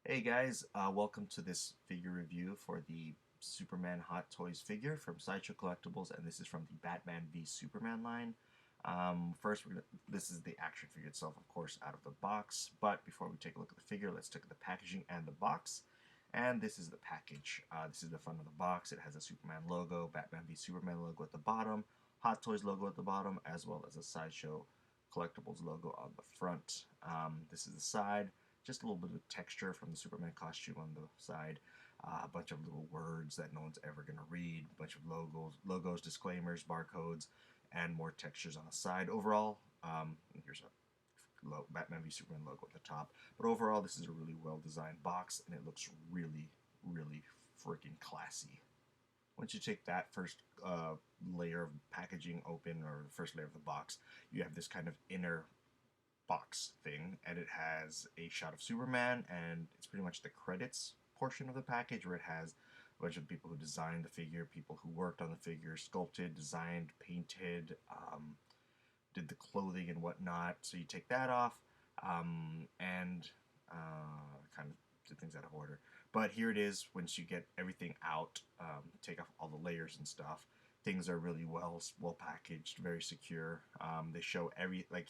Hey guys, welcome to this figure review for the Superman Hot Toys figure from Sideshow Collectibles, and this is from the Batman v Superman line. First, this is the action figure itself, of course, out of the box. But before we take a look at the figure, let's take the packaging and the box. And this is the package. This is the front of the box. It has a Superman logo, Batman v Superman logo at the bottom, Hot Toys logo at the bottom, as well as a Sideshow Collectibles logo on the front. This is the side. Just a little bit of texture from the Superman costume on the side, a bunch of little words that no one's ever going to read, a bunch of logos, disclaimers, barcodes, and more textures on the side. Overall, here's a Batman v Superman logo at the top. But overall, this is a really well-designed box, and it looks really, really freaking classy. Once you take that first layer of packaging open, or the first layer of the box, you have this kind of inner box thing, and it has a shot of Superman, and it's pretty much the credits portion of the package where it has a bunch of people who designed the figure, people who worked on the figure, sculpted, designed, painted, did the clothing and whatnot. So you take that off, and kind of did things out of order. But here it is. Once you get everything out, take off all the layers and stuff, things are really well packaged, very secure. They show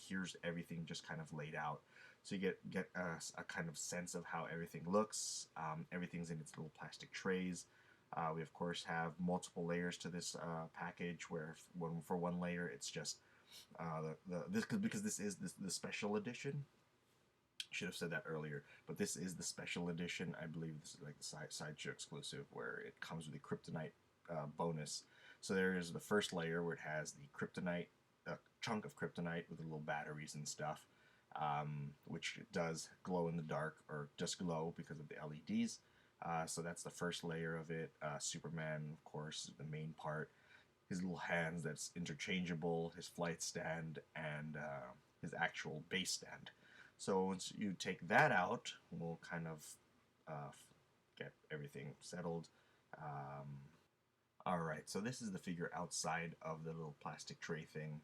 here's everything just kind of laid out, so you get a kind of sense of how everything looks. Everything's in its little plastic trays. We of course have multiple layers to this package, where for one layer it's just because this is the special edition. Should have said that earlier, but this is the special edition. I believe this is like the Sideshow exclusive, where it comes with a kryptonite bonus. So there is the first layer where it has the kryptonite, a chunk of kryptonite with the little batteries and stuff, which does glow in the dark, or just glow because of the LEDs. So that's the first layer of it. Superman, of course, is the main part. His little hands that's interchangeable, his flight stand, and his actual base stand. So once you take that out, we'll kind of get everything settled. Alright, so this is the figure outside of the little plastic tray thing.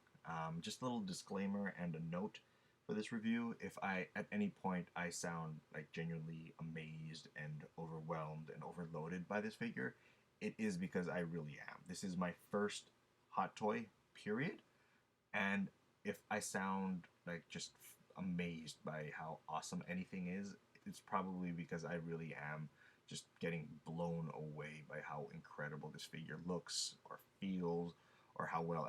Just a little disclaimer and a note for this review. If at any point I sound like genuinely amazed and overwhelmed and overloaded by this figure, it is because I really am. This is my first Hot Toy, period. And if I sound like just amazed by how awesome anything is, it's probably because I really am just getting blown away by how incredible this figure looks or feels, or how well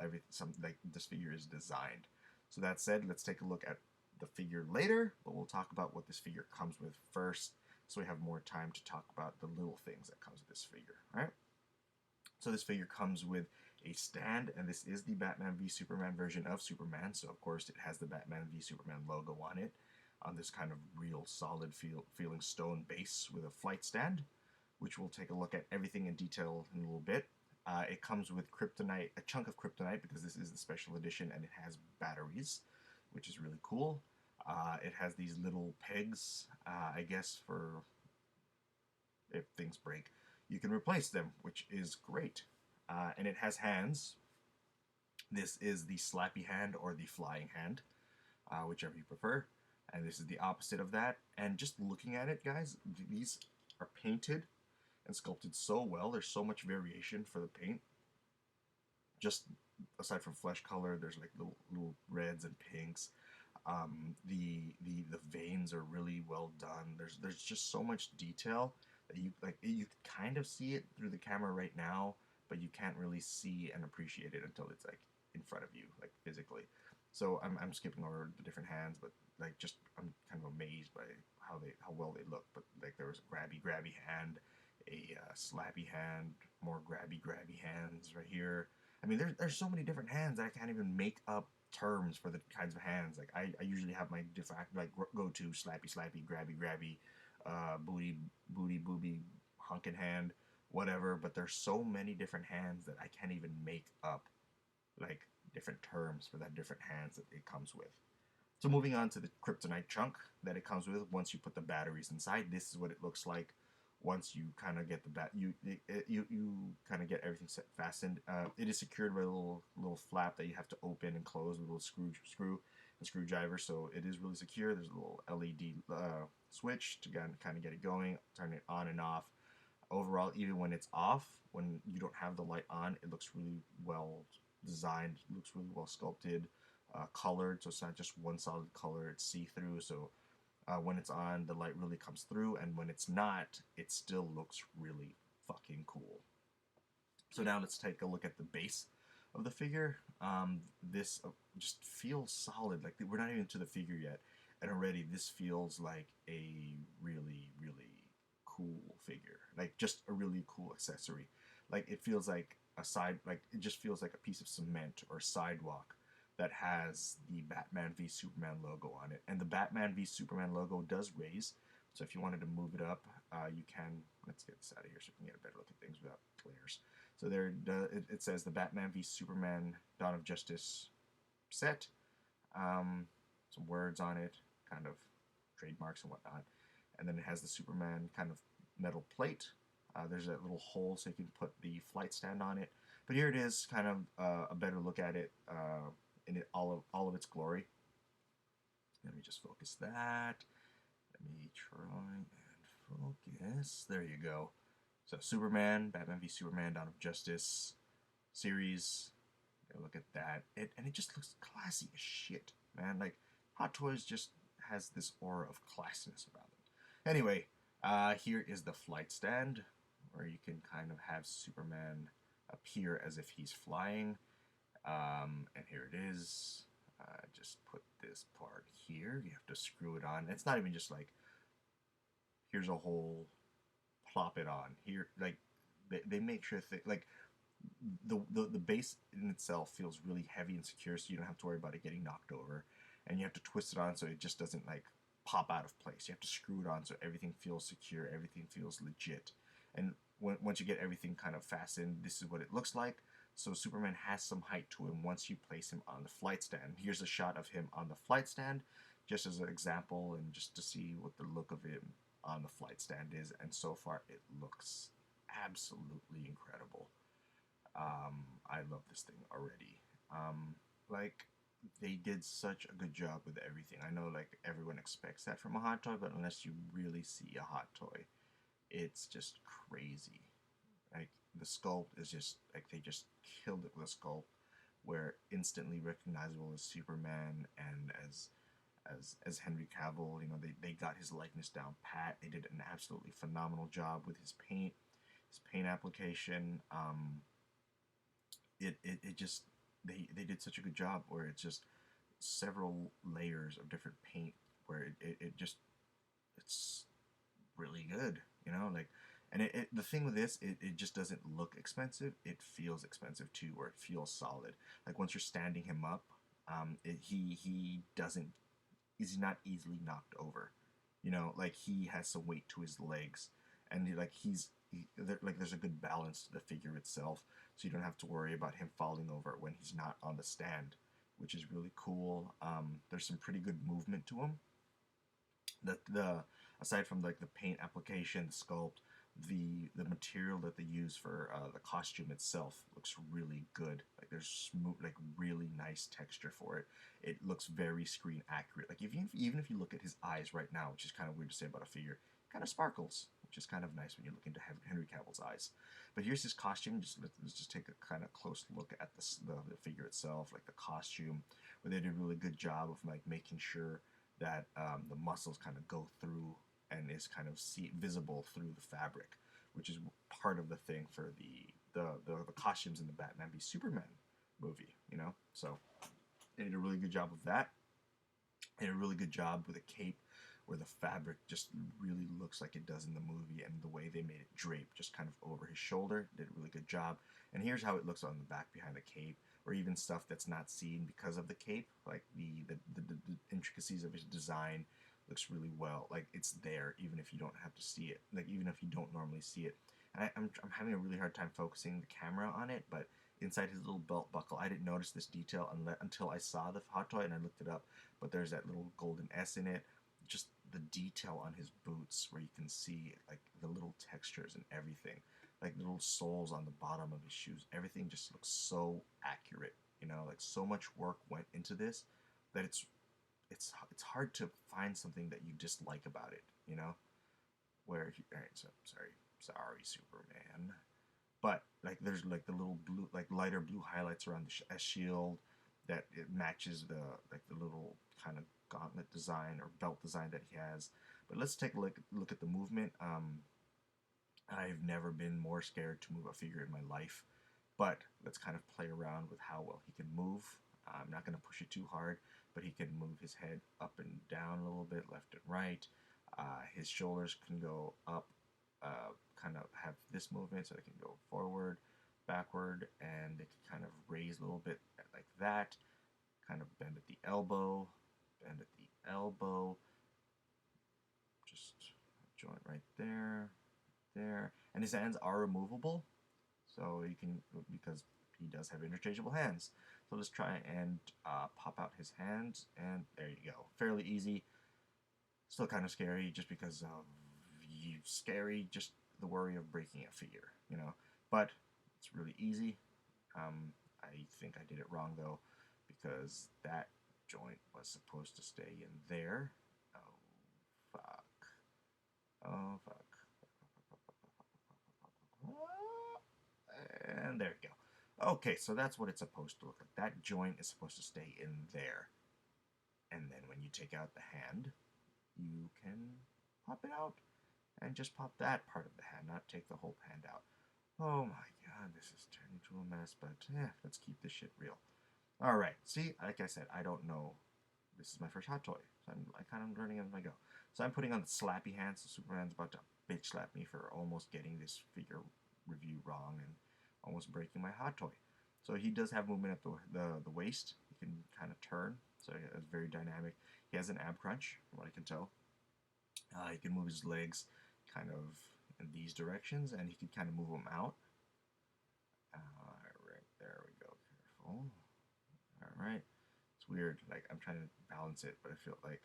this figure is designed. So that said, let's take a look at the figure later, but we'll talk about what this figure comes with first, so we have more time to talk about the little things that comes with this figure. All right. So this figure comes with a stand, and this is the Batman v Superman version of Superman, so of course it has the Batman v Superman logo on it, on this kind of real solid feeling stone base with a flight stand, which we'll take a look at everything in detail in a little bit. It comes with kryptonite, a chunk of kryptonite, because this is the special edition, and it has batteries, which is really cool. It has these little pegs, I guess, for if things break, you can replace them, which is great. And it has hands. This is the slappy hand or the flying hand, whichever you prefer. And this is the opposite of that. And just looking at it, guys, these are painted and sculpted so well. There's so much variation for the paint. Just aside from flesh color, there's like little reds and pinks. The veins are really well done. There's just so much detail that you kind of see it through the camera right now, but you can't really see and appreciate it until it's like in front of you, like physically. So I'm skipping over the different hands, but like just I'm kind of amazed by how well they look. But like there was a grabby hand, a slappy hand, more grabby hands right here. I mean, there's so many different hands that I can't even make up terms for the kinds of hands. Like I usually have my different go to slappy, grabby, booby, hunkin' hand, whatever. But there's so many different hands that I can't even make up like different terms for that different hands that it comes with. So moving on to the kryptonite chunk that it comes with. Once you put the batteries inside, this is what it looks like. Once you kind of get the you kind of get everything fastened. It is secured by a little flap that you have to open and close with a little screw. a screwdriver, so it is really secure. There's a little LED switch to kind of get it going, turn it on and off. Overall, even when it's off, when you don't have the light on, it looks really well designed, it looks really well sculpted, colored, so it's not just one solid color, it's see-through, so when it's on, the light really comes through, and when it's not, it still looks really fucking cool. So now let's take a look at the base of the figure. This just feels solid. Like we're not even to the figure yet, and already this feels like a really, really cool figure. Like just a really cool accessory. Like it feels like like it just feels like a piece of cement or sidewalk that has the Batman v Superman logo on it. And the Batman v Superman logo does raise. So if you wanted to move it up, you can. Let's get this out of here so we can get a better look at things without glares. So there, it says the Batman v Superman Dawn of Justice set. Some words on it, kind of trademarks and whatnot. And then it has the Superman kind of metal plate. There's that little hole so you can put the flight stand on it. But here it is, kind of a better look at it in all of its glory. Let me just focus that. Let me try and focus. There you go. So Superman, Batman v Superman, Dawn of Justice series. Look at that. And it just looks classy as shit, man. Like Hot Toys just has this aura of classiness about it. Anyway, here is the flight stand, where you can kind of have Superman appear as if he's flying. And here it is. Just put this part here. You have to screw it on. It's not even just like, here's a hole, plop it on. Here, like, they make sure, like, the base in itself feels really heavy and secure, so you don't have to worry about it getting knocked over. And you have to twist it on so it just doesn't, like, pop out of place. You have to screw it on so everything feels secure, everything feels legit. And once you get everything kind of fastened, this is what it looks like. So Superman has some height to him once you place him on the flight stand. Here's a shot of him on the flight stand, just as an example and just to see what the look of him on the flight stand is. And so far, it looks absolutely incredible. I love this thing already. Like, they did such a good job with everything. I know, like, everyone expects that from a hot toy, but unless you really see a hot toy, it's just crazy. Like, the sculpt is just, like, they just killed it with a sculpt where instantly recognizable as Superman and as Henry Cavill. You know, they got his likeness down pat. They did an absolutely phenomenal job with his paint application. It just, they did such a good job where it's just several layers of different paint where it just, it's really good, you know, like. And the thing with this, it just doesn't look expensive. It feels expensive too, or it feels solid. Like once you're standing him up, he doesn't, he's not easily knocked over. You know, like he has some weight to his legs, and like there's a good balance to the figure itself, so you don't have to worry about him falling over when he's not on the stand, which is really cool. There's some pretty good movement to him. The aside from like the paint application, the sculpt, the material that they use for the costume itself looks really good. Like there's smooth, like really nice texture for it. It looks very screen accurate. Like even if you look at his eyes right now, which is kind of weird to say about a figure, it kind of sparkles, which is kind of nice when you look into Henry Cavill's eyes. But here's his costume. Let's just take a kind of close look at the figure itself, like the costume, where they did a really good job of like making sure that the muscles kind of go through and is kind of visible through the fabric, which is part of the thing for the costumes in the Batman v Superman movie, you know? So they did a really good job of that. They did a really good job with a cape where the fabric just really looks like it does in the movie, and the way they made it drape just kind of over his shoulder, did a really good job. And here's how it looks on the back behind the cape, or even stuff that's not seen because of the cape, like the intricacies of his design looks really well. Like it's there even if you don't have to see it, like even if you don't normally see it. And I'm having a really hard time focusing the camera on it, but inside his little belt buckle, I didn't notice this detail until I saw the hot toy and I looked it up, but there's that little golden S in it. Just the detail on his boots where you can see like the little textures and everything, like little soles on the bottom of his shoes, everything just looks so accurate, you know, like so much work went into this that it's it's hard to find something that you dislike about it, you know. Where all right, so sorry, Superman. But like there's like the little blue, like lighter blue highlights around the shield that it matches the like the little kind of gauntlet design or belt design that he has. But let's take a look at the movement. I've never been more scared to move a figure in my life. But let's kind of play around with how well he can move. I'm not going to push it too hard, but he can move his head up and down a little bit, left and right. His shoulders can go up, kind of have this movement, so they can go forward, backward, and they can kind of raise a little bit like that. Kind of bend at the elbow, bend at the elbow. Just joint right there, there. And his hands are removable, so you can, because he does have interchangeable hands. So let's try and pop out his hands, and there you go. Fairly easy. Still kind of scary, just because of scary, just the worry of breaking a figure, you know. But it's really easy. I think I did it wrong though, because that joint was supposed to stay in there. Oh fuck! Oh fuck! And there you go. Okay, so that's what it's supposed to look like. That joint is supposed to stay in there. And then when you take out the hand, you can pop it out and just pop that part of the hand, not take the whole hand out. Oh my god, this is turning into a mess, but yeah, let's keep this shit real. Alright, see, like I said, I don't know. This is my first hot toy, so I kind of learning as I go. So I'm putting on the slappy hands, so Superman's about to bitch slap me for almost getting this figure review wrong and almost breaking my hot toy. So he does have movement at the waist. He can kind of turn, so it's very dynamic. He has an ab crunch, from what I can tell. He can move his legs kind of in these directions, and he can kind of move them out. Alright, there we go. Careful. Alright. It's weird. Like, I'm trying to balance it, but I feel like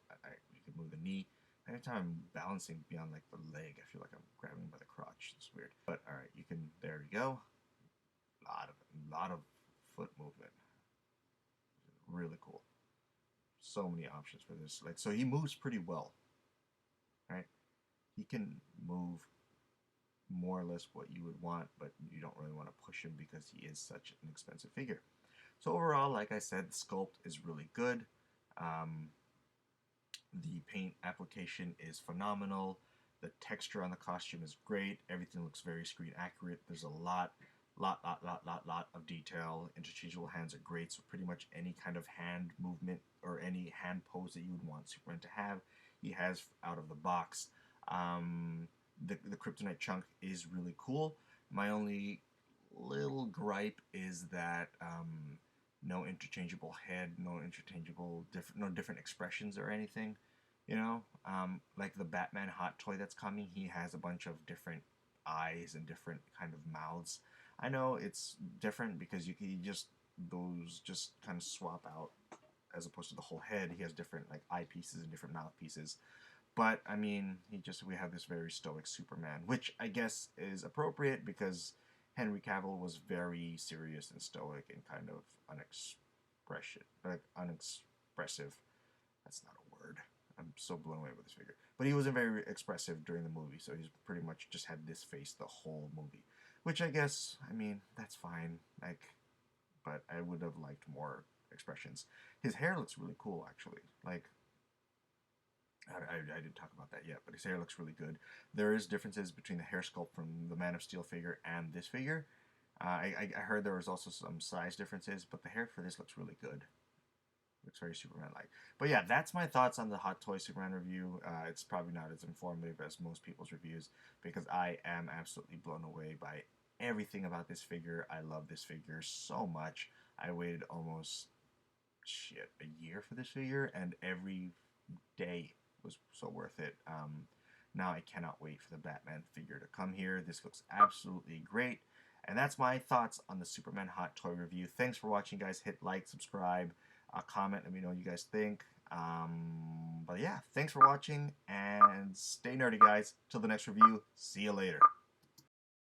you can move the knee. Anytime I'm balancing beyond like the leg, I feel like I'm grabbing by the crotch. It's weird. But alright, you can, there we go. Lot of foot movement. Really cool. So many options for this. Like, so he moves pretty well. Right? He can move more or less what you would want, but you don't really want to push him because he is such an expensive figure. So overall, like I said, the sculpt is really good. The paint application is phenomenal. The texture on the costume is great. Everything looks very screen accurate. There's a lot of detail. Interchangeable hands are great, so pretty much any kind of hand movement or any hand pose that you would want Superman to have, he has out of the box. The kryptonite chunk is really cool. My only little gripe is that no interchangeable head, no different expressions or anything. You know, like the Batman hot toy that's coming, he has a bunch of different eyes and different kind of mouths. I know it's different because you can those just kind of swap out as opposed to the whole head. He has different like eye pieces and different mouth pieces. But I mean, we have this very stoic Superman, which I guess is appropriate because Henry Cavill was very serious and stoic and kind of unexpressive. That's not a word. I'm so blown away with this figure. But he wasn't very expressive during the movie, so he's pretty much just had this face the whole movie. Which I guess, I mean, that's fine. Like, but I would have liked more expressions. His hair looks really cool, actually. Like, I didn't talk about that yet, but his hair looks really good. There is differences between the hair sculpt from the Man of Steel figure and this figure. I heard there was also some size differences, but the hair for this looks really good. Looks very Superman-like. But yeah, that's my thoughts on the Hot Toy Superman review. It's probably not as informative as most people's reviews because I am absolutely blown away by everything about this figure. I love this figure so much. I waited almost, a year for this figure, and every day was so worth it. Now I cannot wait for the Batman figure to come here. This looks absolutely great. And that's my thoughts on the Superman Hot Toy review. Thanks for watching, guys. Hit like, subscribe, comment, let me know what you guys think. But yeah, thanks for watching, and stay nerdy, guys. Till the next review, see you later.